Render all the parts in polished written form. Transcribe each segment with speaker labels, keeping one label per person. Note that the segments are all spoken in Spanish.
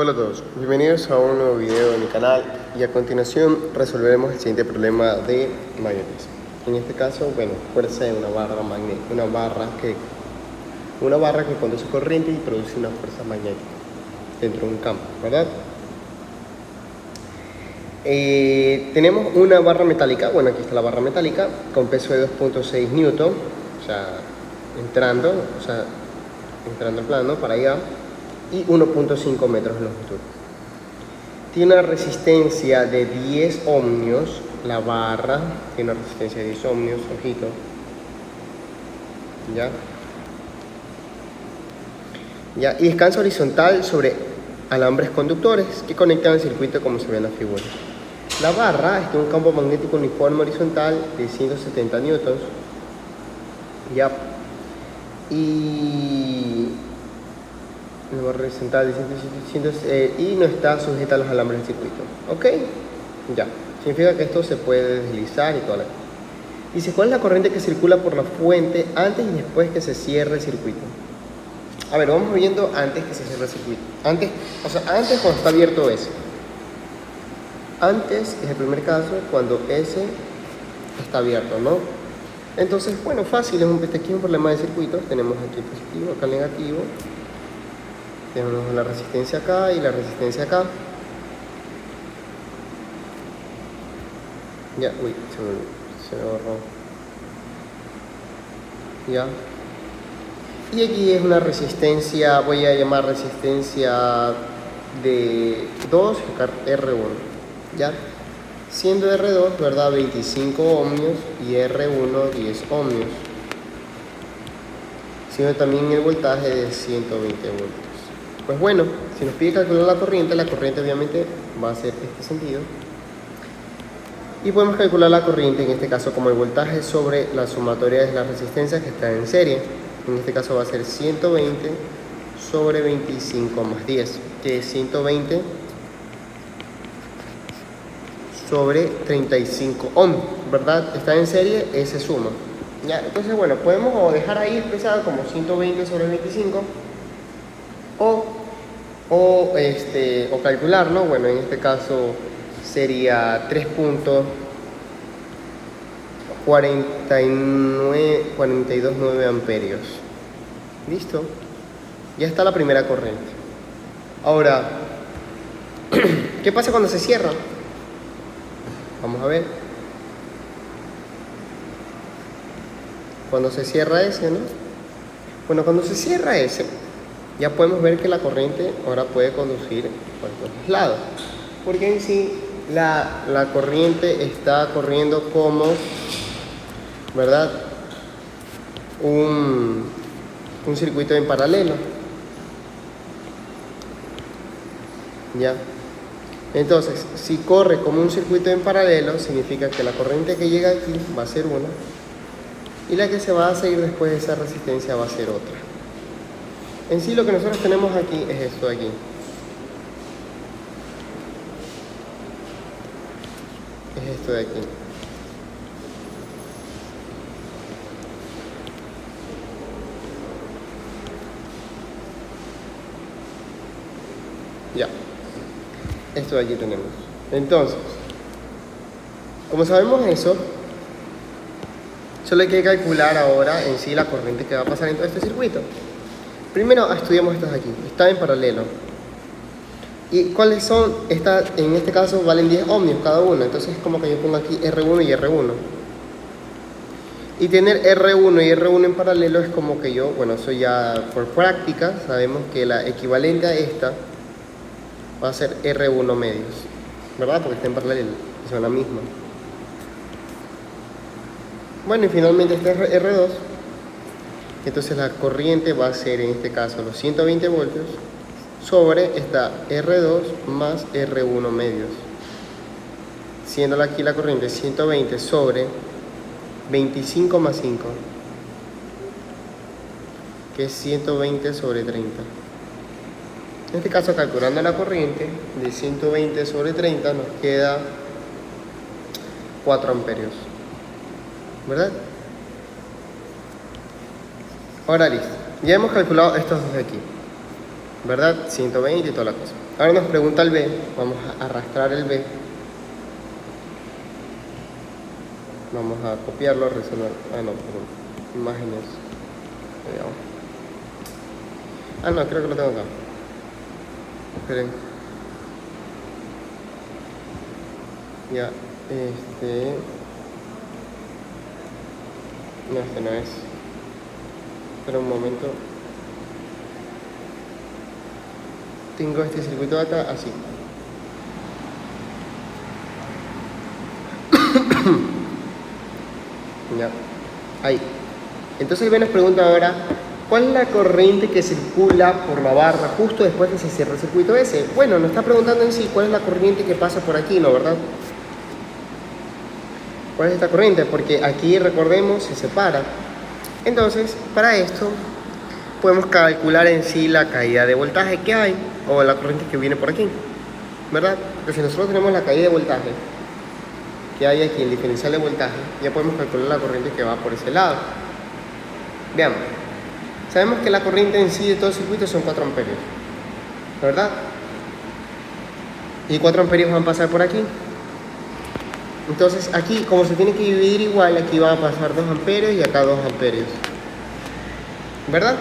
Speaker 1: Hola a todos, bienvenidos a un nuevo video de mi canal y a continuación resolveremos el siguiente problema de magnetismo. En este caso, fuerza de una barra magnética, una barra que conduce corriente y produce una fuerza magnética dentro de un campo, ¿verdad? Tenemos una barra metálica, aquí está la barra metálica con peso de 2.6 newton, entrando en plano para allá, y 1.5 metros de longitud. Tiene una resistencia de 10 ohmios, la barra tiene una resistencia de 10 ohmios, ojito, y descansa horizontal sobre alambres conductores que conectan el circuito como se ve en la figura. La barra está en un campo magnético uniforme horizontal de 170 newtons, horizontal de y no está sujeta a los alambres del circuito. Significa que esto se puede deslizar y toda la cosa. Dice, ¿cuál es la corriente que circula por la fuente antes y después que se cierre el circuito? Vamos viendo antes que se cierre el circuito. Antes cuando está abierto S. Antes es el primer caso cuando S está abierto, ¿no? Entonces, fácil, aquí es un problema de circuitos. Tenemos aquí el positivo, acá el negativo. Tenemos la resistencia acá y la resistencia acá. Se me borró. Y aquí es una resistencia, voy a llamar resistencia de 2, R1. Siendo R2, ¿verdad? 25 ohmios y R1, 10 ohmios. Siendo también el voltaje de 120 voltios. Si nos pide calcular la corriente obviamente va a ser este sentido. Y podemos calcular la corriente, en este caso como el voltaje sobre la sumatoria de las resistencias que están en serie. En este caso va a ser 120 sobre 25 más 10, que es 120 sobre 35 ohms, ¿verdad? Está en serie, ese suma. Entonces, podemos dejar ahí expresado como 120 sobre 25 o calcularlo. En este caso sería 3.429 amperios. ¿Listo? Ya está la primera corriente. Ahora, ¿qué pasa cuando se cierra? Vamos a ver. Cuando se cierra ese, ¿no? Cuando se cierra ese, ya podemos ver que la corriente ahora puede conducir por todos lados. Porque en sí la corriente está corriendo como, ¿verdad? Un circuito en paralelo. Entonces, si corre como un circuito en paralelo, significa que la corriente que llega aquí va a ser una y la que se va a seguir después de esa resistencia va a ser otra. En sí lo que nosotros tenemos aquí es esto de aquí. Es esto de aquí. Esto de aquí tenemos. Entonces, como sabemos eso, solo hay que calcular ahora en sí la corriente que va a pasar en todo este circuito. Primero estudiamos estas aquí, está en paralelo. ¿Y cuáles son? En este caso valen 10 ohmios cada una, entonces es como que yo pongo aquí R1 y R1. Y tener R1 y R1 en paralelo es como que eso ya por práctica, sabemos que la equivalente a esta va a ser R1 medios, ¿verdad? Porque está en paralelo, son la misma. Y finalmente este es R2. Entonces la corriente va a ser en este caso los 120 voltios sobre esta R2 más R1 medios. Siendo aquí la corriente 120 sobre 25 más 5, que es 120 sobre 30. En este caso, calculando la corriente de 120 sobre 30, nos queda 4 amperios, ¿verdad? Ahora listo, ya hemos calculado estos dos de aquí. ¿verdad? 120 y toda la cosa. Ahora nos pregunta el B, vamos a arrastrar el B. Vamos a copiarlo, resolver. Ah, no, perdón. Imágenes. Ah, no, creo que lo tengo acá. Esperen. Ya, no, este no es. Espera un momento. Tengo este circuito de acá así. Ya, ahí. Entonces el B nos pregunta ahora, ¿cuál es la corriente que circula por la barra justo después de que se cierra el circuito S? Bueno, nos está preguntando en sí cuál es la corriente que pasa por aquí, ¿no? ¿Verdad? ¿Cuál es esta corriente? Porque aquí, recordemos, se separa. Entonces, para esto, podemos calcular en sí la caída de voltaje que hay, o la corriente que viene por aquí, ¿verdad? Porque si nosotros tenemos la caída de voltaje que hay aquí, el diferencial de voltaje, ya podemos calcular la corriente que va por ese lado. Veamos. Sabemos que la corriente en sí de todo el circuito son 4 amperios, ¿verdad? Y 4 amperios van a pasar por aquí. Entonces aquí, como se tiene que dividir igual, aquí van a pasar 2 amperios y acá 2 amperios, ¿verdad?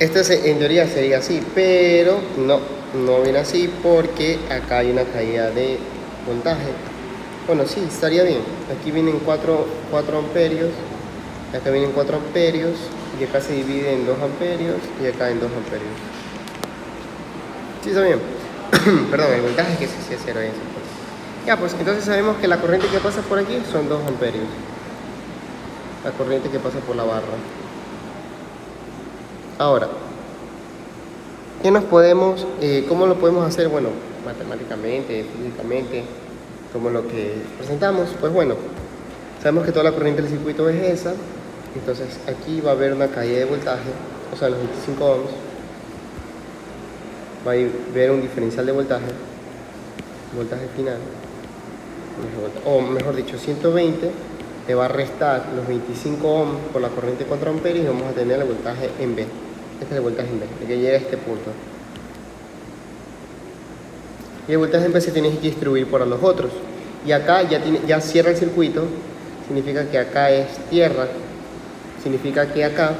Speaker 1: Esto en teoría sería así, pero no viene así porque acá hay una caída de voltaje. Bueno, sí, estaría bien. Aquí vienen 4 amperios, acá vienen 4 amperios y acá se divide en 2 amperios y acá en 2 amperios. Sí, está bien. Perdón, el voltaje que sí es 0 en ese punto. Ya, pues entonces sabemos que la corriente que pasa por aquí son 2 amperios. La corriente que pasa por la barra. Ahora, ¿cómo lo podemos hacer? Bueno, matemáticamente, físicamente, como lo que presentamos. Pues bueno, sabemos que toda la corriente del circuito es esa. Entonces aquí va a haber una caída de voltaje, o sea, los 25 ohms. Va a haber un diferencial de voltaje final. O mejor dicho, 120 le va a restar los 25 ohms por la corriente 4 amperios y vamos a tener el voltaje en B. Este es el voltaje en B, el que llega a este punto. Y el voltaje en B se tiene que distribuir por los otros. Y acá ya cierra el circuito, significa que acá es tierra. Significa que acá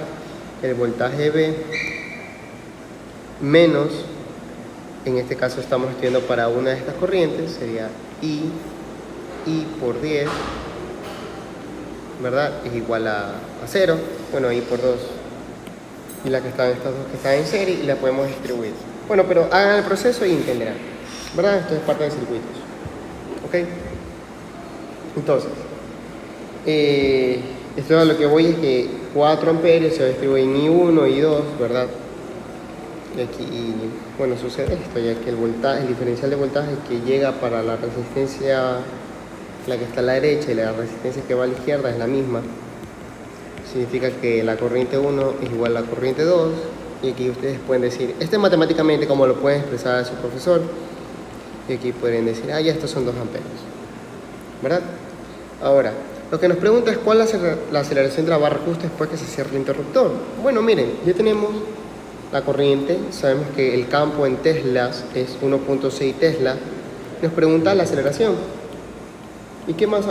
Speaker 1: el voltaje B menos, en este caso estamos estudiando para una de estas corrientes, sería I por 10, ¿verdad? Es igual a 0, bueno, I por 2. Y estas dos que están en serie y la podemos distribuir. Bueno, pero hagan el proceso y entenderán, ¿verdad? Esto es parte de circuitos. ¿Ok? Entonces, esto a lo que voy es que 4 amperios se distribuyen en I1 y I2, ¿verdad? Y aquí, bueno, sucede esto, ya que el diferencial de voltaje que llega para la resistencia, la que está a la derecha, y la resistencia que va a la izquierda es la misma. Significa que la corriente 1 es igual a la corriente 2, y aquí ustedes pueden decir, matemáticamente como lo pueden expresar a su profesor, y aquí pueden decir, ya estos son 2 amperios, ¿verdad? Ahora, lo que nos pregunta es cuál es la aceleración de la barra justo después que se cierra el interruptor. Bueno, miren, ya tenemos la corriente, sabemos que el campo en teslas es 1.6 tesla, nos pregunta la aceleración. ¿Y qué más?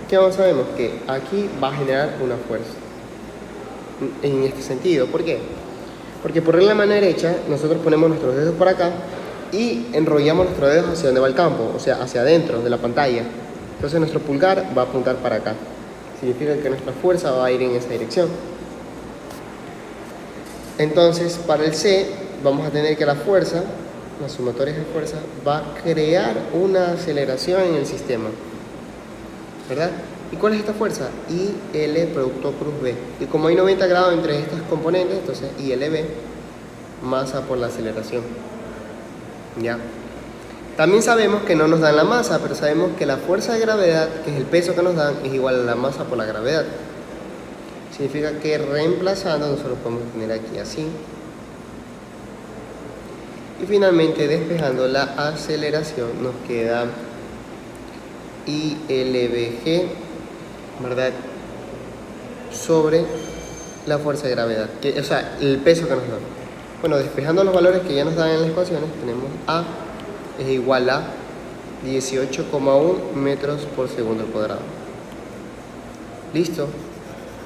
Speaker 1: ¿Qué más sabemos? Que aquí va a generar una fuerza. En este sentido, ¿por qué? Porque por regla de mano derecha, nosotros ponemos nuestros dedos por acá y enrollamos nuestros dedos hacia donde va el campo, o sea, hacia adentro de la pantalla. Entonces nuestro pulgar va a apuntar para acá. Significa que nuestra fuerza va a ir en esa dirección. Entonces, para el C, vamos a tener que la fuerza, la sumatoria de fuerza, va a crear una aceleración en el sistema, ¿verdad? ¿Y cuál es esta fuerza? IL producto cruz B. Y como hay 90 grados entre estas componentes, entonces ILB, masa por la aceleración. ¿Ya? También sabemos que no nos dan la masa, pero sabemos que la fuerza de gravedad, que es el peso que nos dan, es igual a la masa por la gravedad. Significa que reemplazando nosotros podemos tener aquí así. Y finalmente despejando la aceleración nos queda ILBG, ¿verdad? Sobre la fuerza de gravedad, o sea, el peso que nos da. Bueno, despejando los valores que ya nos dan en las ecuaciones, tenemos A es igual a 18,1 metros por segundo al cuadrado. Listo.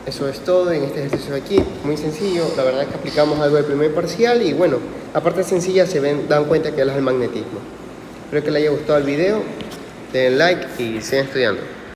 Speaker 1: Eso es todo en este ejercicio de aquí, muy sencillo. La verdad es que aplicamos algo del primer parcial y bueno, la parte sencilla dan cuenta que es el magnetismo. Espero que les haya gustado el video, den like y sigan estudiando.